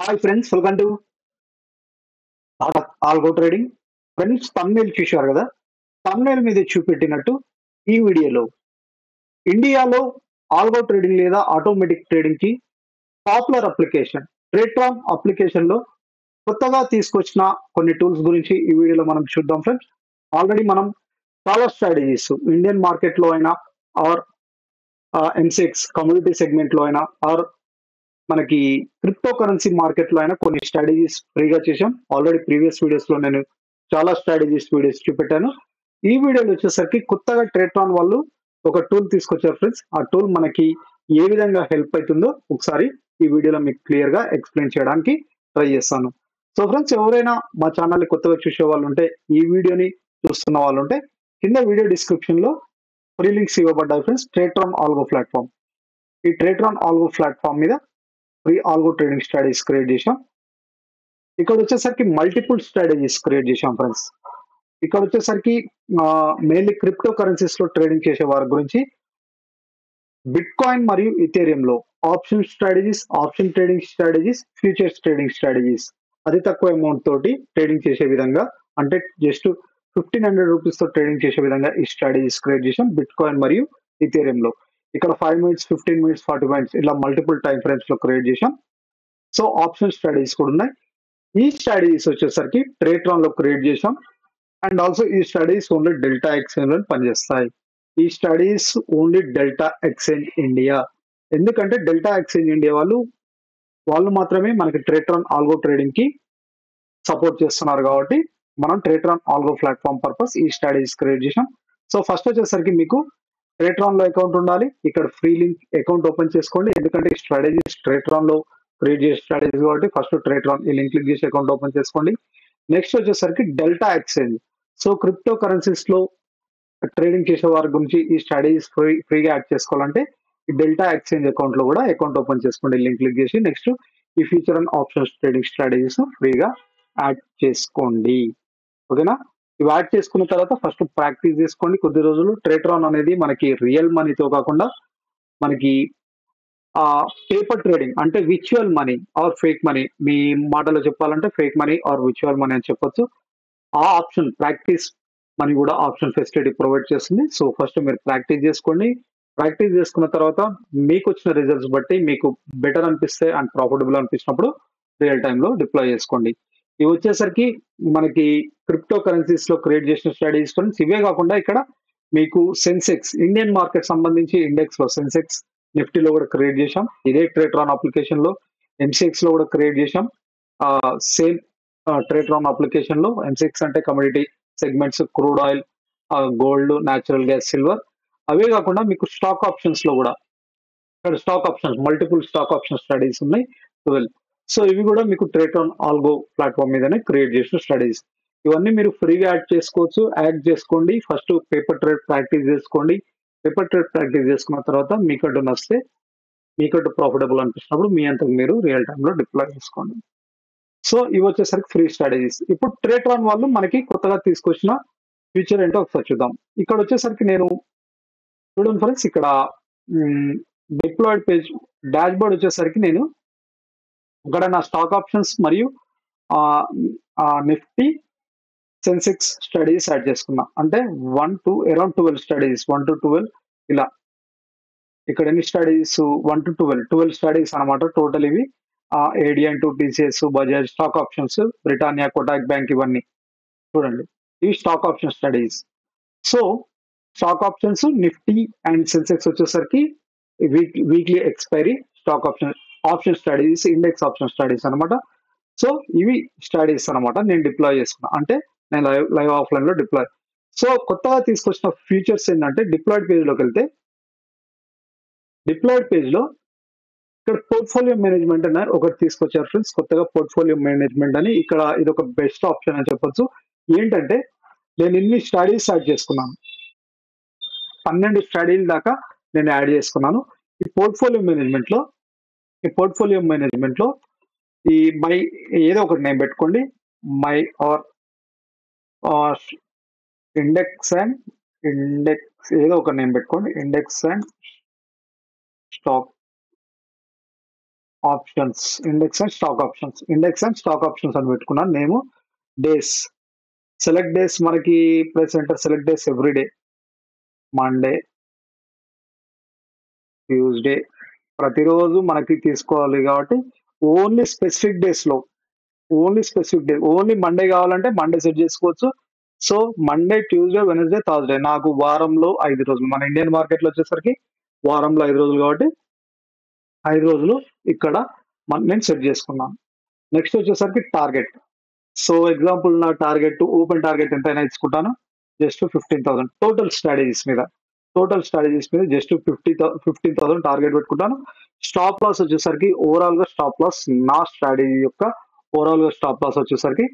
Hi friends, welcome to algo trading. Friends, thumbnail చూశారు కదా. Thumbnail మీద చూపెట్టినట్టు ఈ వీడియోలో ఇండియాలో ఆల్గో ట్రేడింగ్ లేదా ఆటోమేటిక్ ట్రేడింగ్ కి పాపులర్ అప్లికేషన్ ట్రేట్రాన్ అప్లికేషన్ లో కొత్తగా తీసుకొచ్చిన కొన్ని టూల్స్ గురించి ఈ వీడియోలో మనం చూద్దాం ఫ్రెండ్స్. ఆల్రెడీ మనం చాలా స్ట్రాటజీస్ ఇండియన్ మార్కెట్ లో అయినా ఆర్ ఎంసెక్స్ కమ్యూనిటీ సెగ్మెంట్ లో అయినా ఆర్ మనకి క్రిప్టో కరెన్సీ మార్కెట్ లో అయినా కొన్ని స్ట్రాటజీస్ ఫ్రీగా చేశాం. ఆల్రెడీ ప్రీవియస్ వీడియోస్ లో నేను చాలా స్ట్రాటజీస్ వీడియోస్ చూపెట్టాను. ఈ వీడియోలో వచ్చేసరికి కొత్తగా ట్రేట్రాన్ వాళ్ళు ఒక టూల్ తీసుకొచ్చారు ఫ్రెండ్స్. ఆ టూల్ మనకి ఏ విధంగా హెల్ప్ అవుతుందో ఒకసారి ఈ వీడియోలో మీకు క్లియర్ గా ఎక్స్ప్లెయిన్ చేయడానికి ట్రై చేస్తాను. సో ఫ్రెండ్స్, ఎవరైనా మా ఛానల్ ని కొత్తగా చూసే వాళ్ళు ఉంటే, ఈ వీడియోని చూస్తున్న వాళ్ళు ఉంటే, కింద వీడియో డిస్క్రిప్షన్ లో ఫ్రీ లింక్స్ ఇవ్వబడ్డాయి ఫ్రెండ్స్. ట్రేట్రాన్ ఆల్గో ప్లాట్ఫామ్, ఈ ట్రేట్రాన్ ఆల్గో ప్లాట్ఫామ్ మీద free algo trading strategies create చేశాం. ఇక్కడ వచ్చేసరికి మల్టిపుల్ స్ట్రాటజీస్ క్రియేట్ చేశాం ఫ్రెండ్స్. ఇక్కడ వచ్చేసరికి మెయిన్లీ క్రిప్టో కరెన్సీస్ లో ట్రేడింగ్ చేసే వారి గురించి బిట్ కాయిన్ మరియు ఇథేరియం లో option strategies, option trading strategies, futures trading strategies అతి తక్కువ అమౌంట్ తోటి ట్రేడింగ్ చేసే విధంగా, అంటే జస్ట్ 1500 రూపీస్ తో ట్రేడింగ్ చేసే విధంగా ఈ స్ట్రాటజీస్ క్రియేట్ చేసాం బిట్ కాయిన్ మరియు ఇథేరియం లో. ఇక్కడ 5 మినిట్స్, 15 మినిట్స్, 40 మినిట్స్ ఇలా మల్టిపుల్ టైం ఫ్రేమ్స్ లో క్రియేట్ చేసాం. సో ఆప్షన్ స్ట్రాటజీస్ కూడా ఉన్నాయి. ఈ స్ట్రాటజీస్ వచ్చేసరికి ట్రేట్రాన్ లో క్రియేట్ చేసాం. అండ్ ఆల్సో ఈ స్టడీస్ ఓన్లీ డెల్టా ఎక్స్చేంజ్ లో పనిచేస్తాయి. ఈ studies only delta exchange India. ఎందుకంటే డెల్టా ఎక్స్చేంజ్ ఇండియా వాళ్ళు మాత్రమే మనకి ట్రేట్రాన్ ఆల్గో ట్రేడింగ్ కి సపోర్ట్ చేస్తున్నారు కాబట్టి మనం ట్రేట్రాన్ ఆల్గో ప్లాట్ఫామ్ పర్పస్ ఈ స్ట్రాటజీస్ క్రియేట్ చేసాం. సో ఫస్ట్ వచ్చేసరికి మీకు ట్రేట్రాన్ లో అకౌంట్ ఉండాలి. ఇక్కడ ఫ్రీ లింక్ అకౌంట్ ఓపెన్ చేసుకోండి. ఎందుకంటే ఈ స్ట్రాటజీస్ ట్రేట్రాన్ లో క్రియేట్ చేసే స్ట్రాటజీస్ కాబట్టి ఫస్ట్ ట్రేట్రాన్ ఈ లింక్ క్లిక్ చేసి అకౌంట్ ఓపెన్ చేసుకోండి. నెక్స్ట్ వచ్చేసరికి delta exchange. So crypto currencies లో ట్రేడింగ్ చేసే వారి గురించి ఈ స్ట్రాటజీస్ ఫ్రీగా యాడ్ చేసుకోవాలంటే ఈ డెల్టా ఎక్స్చేంజ్ అకౌంట్ లో కూడా అకౌంట్ ఓపెన్ చేసుకోండి. లింక్ క్లిక్ చేసి నెక్స్ట్ ఈ future and options trading strategies ఫ్రీగా యాడ్ చేసుకోండి. ఓకేనా? ఇవి యాడ్ చేసుకున్న తర్వాత ఫస్ట్ ప్రాక్టీస్ చేసుకోండి కొద్ది రోజులు. ట్రేట్రాన్ అనేది మనకి రియల్ మనీతో కాకుండా మనకి పేపర్ ట్రేడింగ్ అంటే విచువల్ మనీ ఆర్ ఫేక్ మనీ, మీ మాటలో చెప్పాలంటే ఫేక్ మనీ ఆర్ విచువల్ మనీ అని చెప్పొచ్చు. ఆ ఆప్షన్ ప్రాక్టీస్ మనీ కూడా ఆప్షన్ ఫెసిలిటీ ప్రొవైడ్ చేస్తుంది. సో ఫస్ట్ మీరు ప్రాక్టీస్ చేసుకోండి. ప్రాక్టీస్ చేసుకున్న తర్వాత మీకు వచ్చిన రిజల్ట్స్ బట్టి మీకు బెటర్ అనిపిస్తే అండ్ ప్రాఫిటబుల్ అనిపించినప్పుడు రియల్ టైంలో డిప్లాయ్ చేసుకోండి. ఇవి వచ్చేసరికి మనకి క్రిప్టో కరెన్సీస్ లో క్రియేట్ చేసిన స్ట్రాటజీస్ ఫ్రెండ్స్. ఇవే కాకుండా ఇక్కడ మీకు సెన్సెక్స్ ఇండియన్ మార్కెట్ సంబంధించి ఇండెక్స్ లో సెన్సెక్స్ నిఫ్టీలో కూడా క్రియేట్ చేశాం. ఇదే ట్రేట్రాన్ అప్లికేషన్ లో ఎంసెక్స్ లో కూడా క్రియేట్ చేశాం. సేమ్ ట్రేట్రాన్ అప్లికేషన్ లో ఎంసెక్స్ అంటే commodity segments, crude oil, gold, natural gas, silver. అవే కాకుండా మీకు స్టాక్ ఆప్షన్స్ లో కూడా ఇక్కడ stock options multiple stock option studies ఉన్నాయి 12. సో ఇవి కూడా మీకు ట్రేట్రాన్ ఆల్గో ప్లాట్ఫామ్ మీదనే క్రియేట్ చేసిన స్టడీస్. ఇవన్నీ మీరు ఫ్రీగా యాడ్ చేసుకోవచ్చు. యాడ్ చేసుకోండి. ఫస్ట్ పేపర్ ట్రేడ్ ప్రాక్టీస్ చేసుకోండి. పేపర్ ట్రేడ్ ప్రాక్టీస్ చేసుకున్న తర్వాత మీకంటూ నచ్చితే, మీకంటూ ప్రాఫిటబుల్ అనిపించినప్పుడు మీ అంతకు మీరు రియల్ టైంలో డిప్లాయ్ చేసుకోండి. సో ఇవి వచ్చేసరికి ఫ్రీ స్ట్రాటజీస్. ఇప్పుడు ట్రేట్రాన్ వాళ్ళు మనకి కొత్తగా తీసుకొచ్చిన ఫీచర్ ఏంటో ఒకసారి చూద్దాం. ఇక్కడ వచ్చేసరికి నేను చూడండి ఫ్రెండ్స్, ఇక్కడ డిప్లాయిడ్ పేజ్ డాష్ బోర్డ్ వచ్చేసరికి నేను ఇక్కడ నా స్టాక్ ఆప్షన్స్ మరియు నిఫ్టీ సెన్సెక్స్ స్టడీస్ యాడ్ చేసుకున్నా. అంటే 1 to అరౌండ్ 12 స్టడీస్, 1 to 12 ఇలా. ఇక్కడ ఎన్ని స్టడీస్? 1 to 12 స్టడీస్ అనమాట టోటల్ ఇవి. ఏడిఎన్ to TCS, Bajaj stock options, Britannia, Kotak bank, ఇవన్నీ చూడండి. ఇవి stock option studies. So stock options Nifty and Sensex వచ్చేసరికి weekly expiry stock option studies, index option studies అనమాట. సో ఇవి స్టడీస్ అనమాట. నేను డిప్లాయ్ చేసుకున్నా అంటే నేను లైవ్ ఆఫ్లైన్ లో డిప్లాయ్. సో కొత్తగా తీసుకొచ్చిన ఫీచర్స్ ఏంటంటే డిప్లాయిడ్ పేజ్ లోకి వెళ్తే, డిప్లాయిడ్ పేజ్ లో ఇక్కడ పోర్ట్ఫోలియో మేనేజ్మెంట్ అని ఒకటి తీసుకొచ్చారు ఫ్రెండ్స్. కొత్తగా పోర్ట్ఫోలియో మేనేజ్మెంట్ అని. ఇక్కడ ఇది ఒక బెస్ట్ ఆప్షన్ అని చెప్పొచ్చు. ఏంటంటే నేను ఇన్ని స్టడీస్ యాడ్ చేసుకున్నాను, 12 స్టడీల దాకా నేను యాడ్ చేసుకున్నాను. ఈ పోర్ట్ఫోలియో మేనేజ్మెంట్ లో ఈ మై ఏదో ఒకటి నేమ్ పెట్టుకోండి. మై ఆర్ ఇండెక్స్ ఏదో ఒక నేమ్ పెట్టుకోండి. Index and stock options, index and stock options, index and stock options అని పెట్టుకున్నాను. నేము డేస్, సెలెక్ట్ డేస్, మనకి present select days every day, Monday, Tuesday, ప్రతిరోజు మనకి తీసుకోవాలి కాబట్టి ఓన్లీ స్పెసిఫిక్ డేస్ లో, only specific day, only Monday కావాలంటే మండే సెట్ చేసుకోవచ్చు. So Monday, Tuesday, Wednesday, Thursday, నాకు వారంలో 5 రోజులు. మన ఇండియన్ మార్కెట్ లో వచ్చేసరికి వారంలో 5 రోజులు కాబట్టి 5 రోజులు ఇక్కడ నేను సెట్ చేసుకున్నాను. నెక్స్ట్ వచ్చేసరికి టార్గెట్. సో ఎగ్జాంపుల్ నా టార్గెట్, ఓపెన్ టార్గెట్ ఎంతైనా ఇచ్చుకుంటాను, జస్ట్ 15,000 టోటల్ స్ట్రాటజీస్ మీద, జస్ట్ 15,000 టార్గెట్ పెట్టుకుంటాను. స్టాప్ లాస్ వచ్చేసరికి ఓవరాల్ గా స్టాప్ లాస్, నా స్ట్రాటజీ యొక్క ఓవరాల్ గా స్టాప్ లాస్ వచ్చేసరికి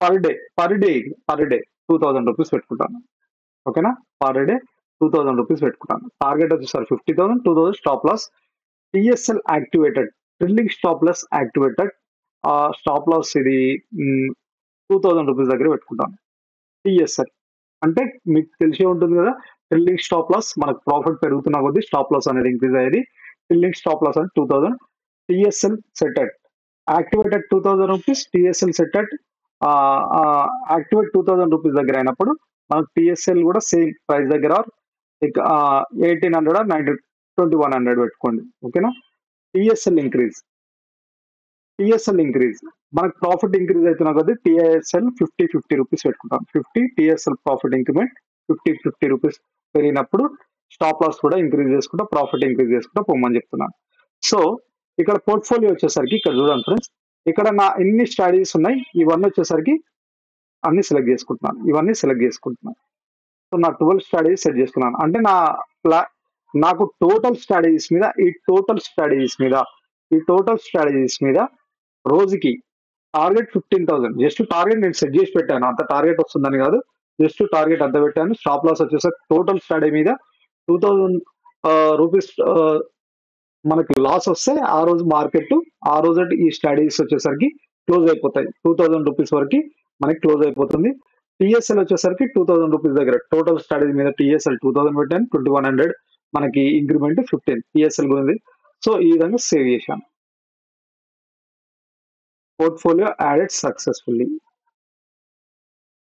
per day, per day 2,000 rupees పెట్టుకుంటాను. ఓకేనా, పర్ డే 2,000 రూపీస్ పెట్టుకుంటాను. టార్గెట్ వచ్చేసరికి 50,000, 2,000 stop loss. TSL activated, trailing stop loss activated. Stop loss ఇది 2,000 రూపీస్ దగ్గర పెట్టుకుంటాను. టిఎస్ఎల్ అంటే మీకు తెలిసే ఉంటుంది కదా, ట్రిల్లింగ్ స్టాప్ లాస్, మనకు ప్రాఫిట్ పెరుగుతున్న కొద్దీ స్టాప్ లాస్ అనేది ఇంక్రీజ్ అయ్యేది. ట్రిల్లింగ్ స్టాప్ లాస్ అంటే 2,000. TSL settled activated 2,000 rupees, TSL settled activate 2,000 rupees దగ్గర అయినప్పుడు మనకు టిఎస్ఎల్ కూడా సేమ్ ప్రైస్ దగ్గర 1,800 2,100 పెట్టుకోండి. ఓకేనా. టిఎస్ఎల్ ఇంక్రీజ్, మనకు ప్రాఫిట్ ఇంక్రీజ్ అవుతున్నా కొద్దీ టిఎస్ఎల్ 50 రూపీస్ పెట్టుకుంటాం. 50 టిఎస్ఎల్ ప్రాఫిట్ ఇంక్రిమెంట్ 50 రూపీస్ పెరిగినప్పుడు స్టాప్ లాస్ కూడా ఇంక్రీజ్ చేసుకుంటా, ప్రాఫిట్ ఇంక్రీజ్ చేసుకుంటా పోమని చెప్తున్నాను. సో ఇక్కడ పోర్ట్ఫోలియో వచ్చేసరికి ఇక్కడ చూడండి ఫ్రెండ్స్, ఇక్కడ నా ఎన్ని స్ట్రాటజీస్ ఉన్నాయి, ఇవన్నీ వచ్చేసరికి అన్ని సెలెక్ట్ చేసుకుంటున్నాను. సో నా 12 స్ట్రాటజీస్ సెట్ చేసుకున్నాను. అంటే నాకు టోటల్ స్ట్రాటజీస్ మీద రోజుకి టార్గెట్ 15,000. జస్ట్ టార్గెట్ నేను సెట్ చేసి పెట్టాను, అంత టార్గెట్ వస్తుందని కాదు, జస్ట్ టార్గెట్ అంత పెట్టాను. స్టాప్ లాస్ వచ్చేసరికి టోటల్ స్ట్రాటజీ మీద 2,000 రూపీస్ మనకి లాస్ వస్తే ఆ రోజు మార్కెట్, ఆ రోజు ఈ స్ట్రాటజీస్ వచ్చేసరికి క్లోజ్ అయిపోతాయి. 2,000 రూపీస్ వరకు మనకి క్లోజ్ అయిపోతుంది. టిఎస్ఎల్ వచ్చేసరికి 2,000 రూపీస్ దగ్గర టోటల్ స్ట్రాటజీ మీద టిఎస్ఎల్ 2,000 పెట్టాను, 2,100 మనకి ఇంక్రిమెంట్ 15 టిఎస్ఎల్ ఉంది. సో ఈ విధంగా సేవ్ చేశాను. Portfolio added successfully.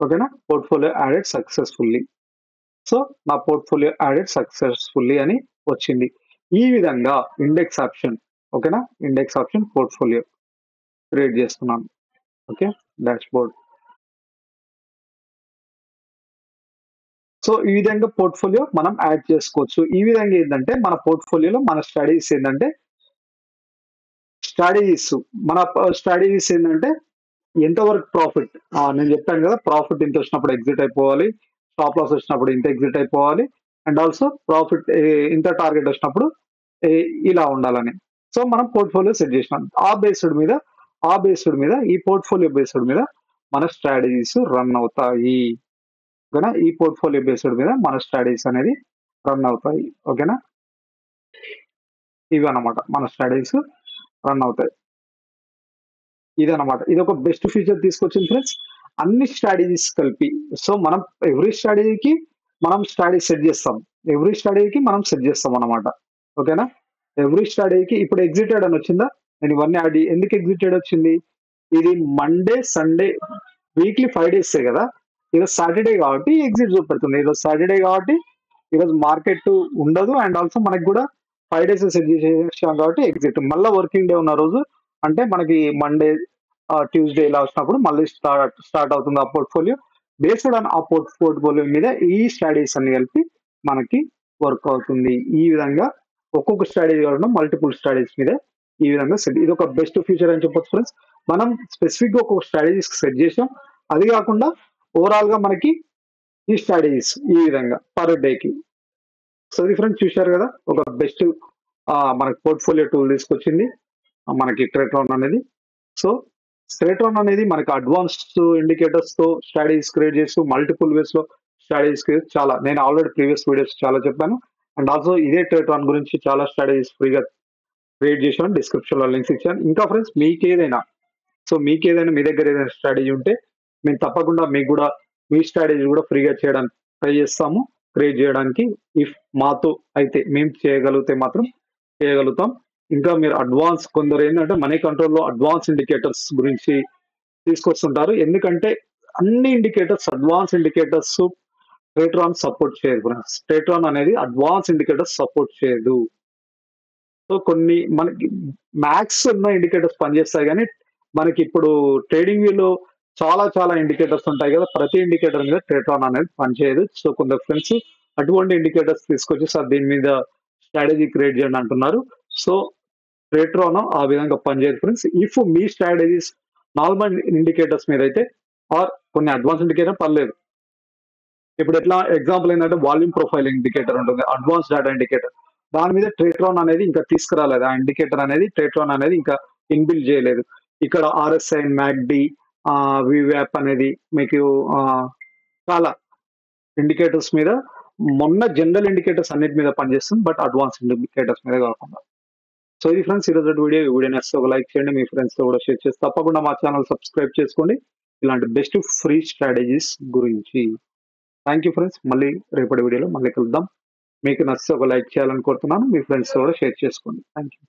ఓకేనా, పోర్ట్ఫోలియో యాడెడ్ సక్సెస్ఫుల్లీ. సో నా పోర్ట్ఫోలియో యాడెడ్ సక్సెస్ఫుల్లీ అని వచ్చింది. ఈ విధంగా ఇండెక్స్ ఆప్షన్, ఓకేనా, ఇండెక్స్ ఆప్షన్ పోర్ట్ఫోలియో క్రియేట్ చేస్తున్నాను. Okay, dash board. సో ఈ విధంగా పోర్ట్ఫోలియో మనం యాడ్ చేసుకోవచ్చు. ఈ విధంగా ఏంటంటే మన పోర్ట్ఫోలియోలో మన స్ట్రాటజీస్ ఏంటంటే ఎంతవరకు ప్రాఫిట్, నేను చెప్పాను కదా, ప్రాఫిట్ ఇంత వచ్చినప్పుడు ఎగ్జిట్ అయిపోవాలి, స్టాప్ లాస్ వచ్చినప్పుడు ఇంత ఎగ్జిట్ అయిపోవాలి, అండ్ ఆల్సో ప్రాఫిట్ ఇంత టార్గెట్ వచ్చినప్పుడు ఇలా ఉండాలని. సో మనం పోర్ట్ఫోలియో సెట్ చేసినాం. ఆ బేస్డ్ మీద ఈ పోర్ట్ఫోలియో బేస్డ్ మీద మన స్ట్రాటజీస్ రన్ అవుతాయి. ఓకేనా, ఈ పోర్ట్ఫోలియో బేస్డ్ మీద మన స్ట్రాటజీస్ అనేది రన్ అవుతాయి. ఓకేనా, ఇవి అన్నమాట మన స్ట్రాటజీస్ రన్ అవుతాయి. ఇదన్నమాట, ఇది ఒక బెస్ట్ ఫీచర్ తీసుకొచ్చింది ఫ్రెండ్స్, అన్ని స్ట్రాటజీస్ కలిపి. సో మనం ఎవ్రీ స్ట్రాటజీకి మనం స్ట్రాటజీ సెట్ చేస్తాం అన్నమాట. ఓకేనా, ఎవ్రీ స్ట్రాటజీకి ఇప్పుడు ఎగ్జిటెడ్ అని వచ్చిందా, నేను ఇవన్నీ ఎందుకు ఎగ్జిటెడ్ వచ్చింది, ఇది మండే, సండే, వీక్లీ 5 days కదా, ఈరోజు సాటర్డే కాబట్టి ఎగ్జిట్ చూపెడుతుంది. ఈరోజు సాటర్డే కాబట్టి ఈరోజు మార్కెట్ ఉండదు, అండ్ ఆల్సో మనకి కూడా 5 days సెట్ చేసాం కాబట్టి ఎగ్జిట్. మళ్ళీ వర్కింగ్ డే ఉన్న రోజు అంటే మనకి మండే, ట్యూస్డే ఇలా వచ్చినప్పుడు మళ్ళీ స్టార్ట్ అవుతుంది ఆ పోర్ట్ఫోలియో. బేస్డ్ ఆన్ ఆ పోర్ట్ఫోలియో మీద ఈ స్ట్రాటజీస్ అన్ని కలిపి మనకి వర్క్ అవుతుంది. ఈ విధంగా ఒక్కొక్క స్ట్రాటజీ కాకుండా మల్టిపుల్ స్ట్రాటజీస్ మీద ఈ విధంగా సెట్. ఇది ఒక బెస్ట్ ఫీచర్ అని చెప్పొచ్చు ఫ్రెండ్స్. మనం స్పెసిఫిక్ గా ఒక్కొక్క స్ట్రాటజీస్ సెట్ చేసాం. అది కాకుండా ఓవరాల్ గా మనకి ఈ స్ట్రాటజీస్ ఈ విధంగా పర్ డేకి. సో ఇది ఫ్రెండ్స్ చూశారు కదా, ఒక బెస్ట్ మనకి పోర్ట్ఫోలియో టూల్ తీసుకొచ్చింది మనకి ట్రేట్రాన్ అనేది. సో ట్రేట్రాన్ అనేది మనకి అడ్వాన్స్డ్ ఇండికేటర్స్ తో స్ట్రాటజీస్ క్రియేట్ చేస్తూ మల్టిపుల్ వేస్ లో స్ట్రాటజీస్ చాలా, నేను ఆల్రెడీ ప్రీవియస్ వీడియోస్ చాలా చెప్పాను. అండ్ ఆల్సో ఇదే ట్రేట్రాన్ గురించి చాలా స్ట్రాటజీస్ ఫ్రీగా క్రియేట్ చేశాను, డిస్క్రిప్షన్ లో లింక్స్ ఇచ్చాను. ఇంకా ఫ్రెండ్స్ మీకు ఏదైనా మీ దగ్గర ఏదైనా స్ట్రాటజీ ఉంటే మేము తప్పకుండా మీకు కూడా మీ స్ట్రాటజీ కూడా ఫ్రీగా చేయడానికి ట్రై చేస్తాము, క్రియేట్ చేయడానికి. ఇఫ్ మాతో అయితే మేము చేయగలిగితే మాత్రం చేయగలుగుతాం. ఇంకా మీరు అడ్వాన్స్ కొందరు ఏంటంటే మనీ కంట్రోల్లో అడ్వాన్స్ ఇండికేటర్స్ గురించి తీసుకొస్తుంటారు. ఎందుకంటే అన్ని indicators advance indicators Tradetron support చేయదు ఫ్రెండ్స్. ట్రేట్రాన్ అనేది అడ్వాన్స్ ఇండికేటర్స్ సపోర్ట్ చేయదు. సో కొన్ని మనకి మ్యాక్స్ ఉన్న ఇండికేటర్స్ పనిచేస్తాయి కానీ మనకి ఇప్పుడు ట్రేడింగ్ వ్యూలో చాలా చాలా ఇండికేటర్స్ ఉంటాయి కదా, ప్రతి ఇండికేటర్ మీద ట్రేట్రాన్ అనేది పనిచేయదు. సో కొందరు ఫ్రెండ్స్ అటువంటి ఇండికేటర్స్ తీసుకొచ్చి సార్ దీని మీద స్ట్రాటజీ క్రియేట్ చేయండి అంటున్నారు. సో ట్రేట్రాన్ ఆ విధంగా పనిచేయదు friends. If me strategies normal indicators మీద అయితే ఆర్ కొన్ని అడ్వాన్స్ ఇండికేటర్ పర్లేదు. ఇప్పుడు ఎట్లా ఎగ్జాంపుల్ ఏంటంటే వాల్యూమ్ ప్రొఫైల్ ఇండికేటర్ ఉంటుంది, అడ్వాన్స్ డేటా ఇండికేటర్. దాని మీద ట్రేట్రాన్ అనేది ఇంకా తీసుకురాలేదు. ఆ ఇండికేటర్ అనేది ట్రేట్రాన్ అనేది ఇంకా ఇన్బిల్డ్ చేయలేదు. ఇక్కడ ఆర్ఎస్ఐ, మ్యాక్డి, వివ్యాప్ అనేది మీకు చాలా ఇండికేటర్స్ మీద మొన్న జనరల్ ఇండికేటర్స్ అన్నిటి మీద పనిచేస్తుంది, బట్ అడ్వాన్స్ ఇండికేటర్స్ మీద కాకుండా. సో ఇది ఫ్రెండ్స్ ఈరోజు వీడియో. ఈ వీడియో నచ్చితే ఒక లైక్ చేయండి, మీ ఫ్రెండ్స్ తో కూడా షేర్ చేసి తప్పకుండా మా ఛానల్ సబ్స్క్రైబ్ చేసుకోండి ఇలాంటి బెస్ట్ ఫ్రీ స్ట్రాటజీస్ గురించి. Thank you friends. మళ్ళీ రేపటి వీడియోలో మళ్ళీ కలుద్దాం. మీకు నచ్చితే ఒక లైక్ చేయాలని కోరుతున్నాను, మీ ఫ్రెండ్స్ తో కూడా షేర్ చేసుకోండి. Thank you.